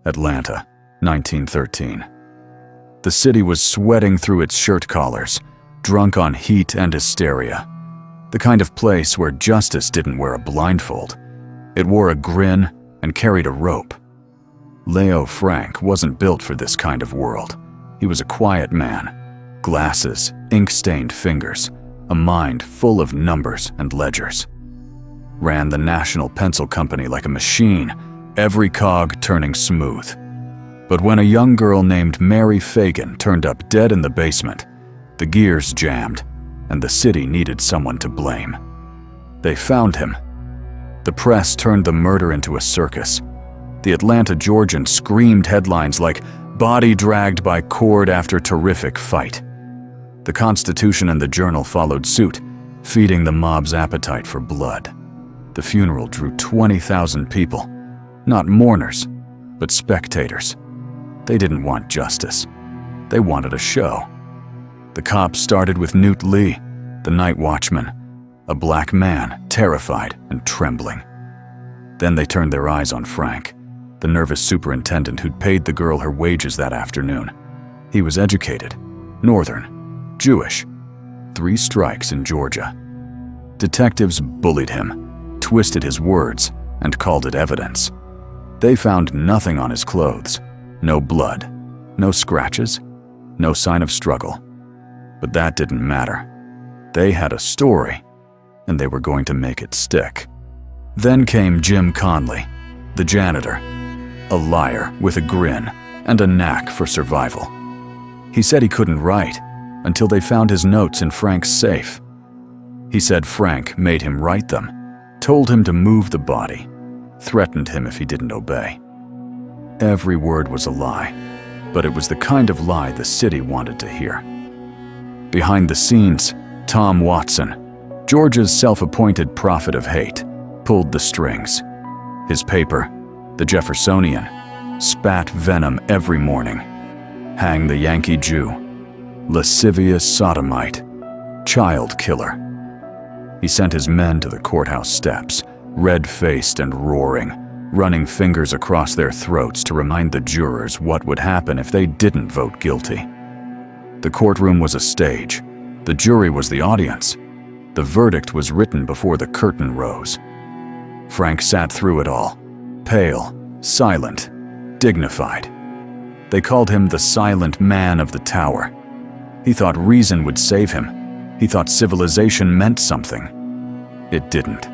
Atlanta, 1913. The city was sweating through its shirt collars, drunk on heat and hysteria. The kind of place where justice didn't wear a blindfold. It wore a grin and carried a rope. Leo Frank wasn't built for this kind of world. He was a quiet man. Glasses, ink-stained fingers, a mind full of numbers and ledgers. Ran the National Pencil Company like a machine, every cog turning smooth. But when a young girl named Mary Phagan turned up dead in the basement, the gears jammed, and the city needed someone to blame. They found him. The press turned the murder into a circus. The Atlanta Georgian screamed headlines like, "Body dragged by cord after terrific fight." The Constitution and the Journal followed suit, feeding the mob's appetite for blood. The funeral drew 20,000 people, not mourners, but spectators. They didn't want justice. They wanted a show. The cops started with Newt Lee, the night watchman, a black man, terrified and trembling. Then they turned their eyes on Frank, the nervous superintendent who'd paid the girl her wages that afternoon. He was educated, Northern, Jewish, 3 strikes in Georgia. Detectives bullied him, twisted his words, and called it evidence. They found nothing on his clothes, no blood, no scratches, no sign of struggle. But that didn't matter. They had a story, and they were going to make it stick. Then came Jim Conley, the janitor, a liar with a grin and a knack for survival. He said he couldn't write until they found his notes in Frank's safe. He said Frank made him write them, told him to move the body, threatened him if he didn't obey. Every word was a lie, but it was the kind of lie the city wanted to hear. Behind the scenes, Tom Watson, Georgia's self-appointed prophet of hate, pulled the strings. His paper, the Jeffersonian, spat venom every morning. Hang the Yankee Jew, lascivious sodomite, child killer. He sent his men to the courthouse steps, red-faced and roaring, running fingers across their throats to remind the jurors what would happen if they didn't vote guilty. The courtroom was a stage. The jury was the audience. The verdict was written before the curtain rose. Frank sat through it all, pale, silent, dignified. They called him the silent man of the tower. He thought reason would save him. He thought civilization meant something. It didn't.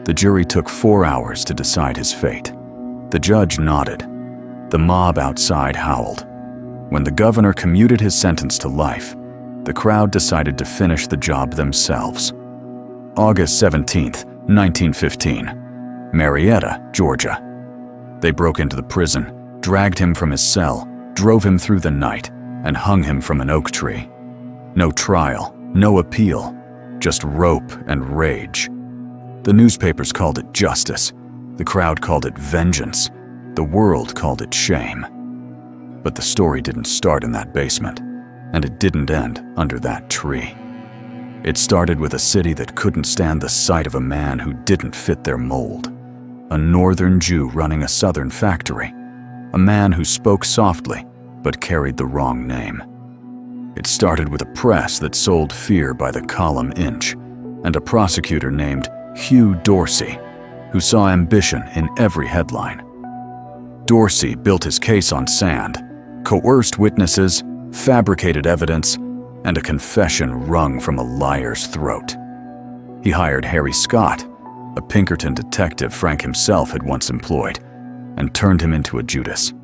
The jury took 4 hours to decide his fate. The judge nodded. The mob outside howled. When the governor commuted his sentence to life, the crowd decided to finish the job themselves. August 17th, 1915, Marietta, Georgia. They broke into the prison, dragged him from his cell, drove him through the night, and hung him from an oak tree. No trial, no appeal, just rope and rage. The newspapers called it justice. The crowd called it vengeance. The world called it shame. But the story didn't start in that basement, and it didn't end under that tree. It started with a city that couldn't stand the sight of a man who didn't fit their mold. A northern Jew running a southern factory. A man who spoke softly, but carried the wrong name. It started with a press that sold fear by the column inch, and a prosecutor named Hugh Dorsey, who saw ambition in every headline. Dorsey built his case on sand, coerced witnesses, fabricated evidence, and a confession wrung from a liar's throat. He hired Harry Scott, a Pinkerton detective Frank himself had once employed, and turned him into a Judas.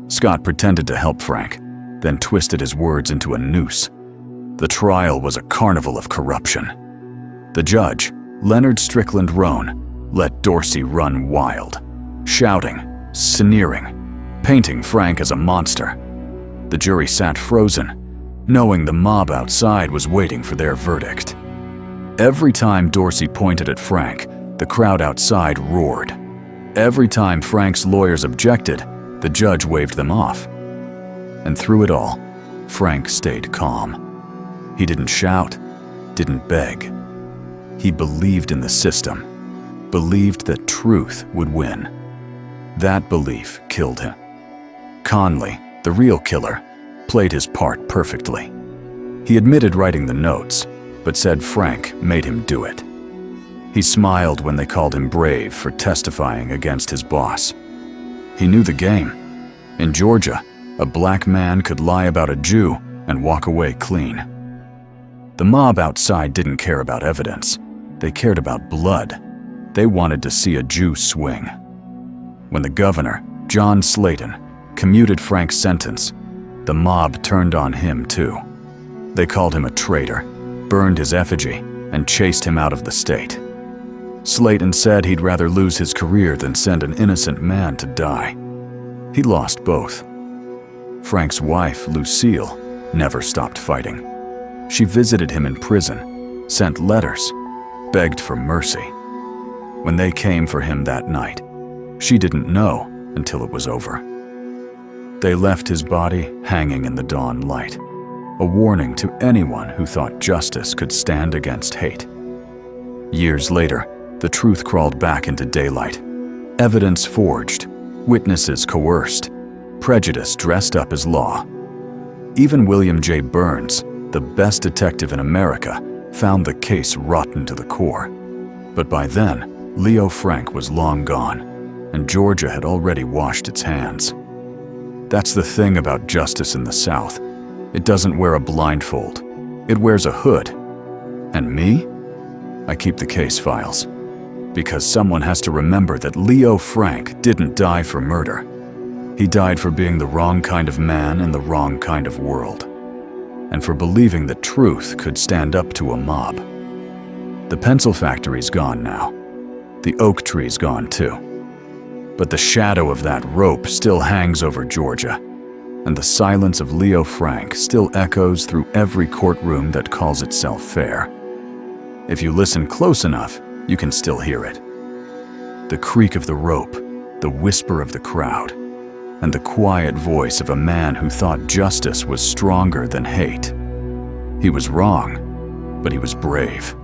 Scott pretended to help Frank, then twisted his words into a noose. The trial was a carnival of corruption. The judge, Leonard Strickland Roan, let Dorsey run wild, shouting, sneering, painting Frank as a monster. The jury sat frozen, knowing the mob outside was waiting for their verdict. Every time Dorsey pointed at Frank, the crowd outside roared. Every time Frank's lawyers objected, the judge waved them off. And through it all, Frank stayed calm. He didn't shout, didn't beg. He believed in the system, believed that truth would win. That belief killed him. Conley, the real killer, played his part perfectly. He admitted writing the notes, but said Frank made him do it. He smiled when they called him brave for testifying against his boss. He knew the game. In Georgia, a black man could lie about a Jew and walk away clean. The mob outside didn't care about evidence. They cared about blood. They wanted to see a Jew swing. When the governor, John Slayton, commuted Frank's sentence, the mob turned on him too. They called him a traitor, burned his effigy, and chased him out of the state. Slayton said he'd rather lose his career than send an innocent man to die. He lost both. Frank's wife, Lucille, never stopped fighting. She visited him in prison, sent letters, begged for mercy. When they came for him that night, she didn't know until it was over. They left his body hanging in the dawn light, a warning to anyone who thought justice could stand against hate. Years later, the truth crawled back into daylight. Evidence forged, witnesses coerced, prejudice dressed up as law. Even William J. Burns, the best detective in America, found the case rotten to the core. But by then, Leo Frank was long gone, and Georgia had already washed its hands. That's the thing about justice in the South. It doesn't wear a blindfold. It wears a hood. And me? I keep the case files. Because someone has to remember that Leo Frank didn't die for murder. He died for being the wrong kind of man in the wrong kind of world. And for believing that truth could stand up to a mob. The pencil factory's gone now. The oak tree's gone too. But the shadow of that rope still hangs over Georgia, and the silence of Leo Frank still echoes through every courtroom that calls itself fair. If you listen close enough, you can still hear it. The creak of the rope, the whisper of the crowd, and the quiet voice of a man who thought justice was stronger than hate. He was wrong, but he was brave.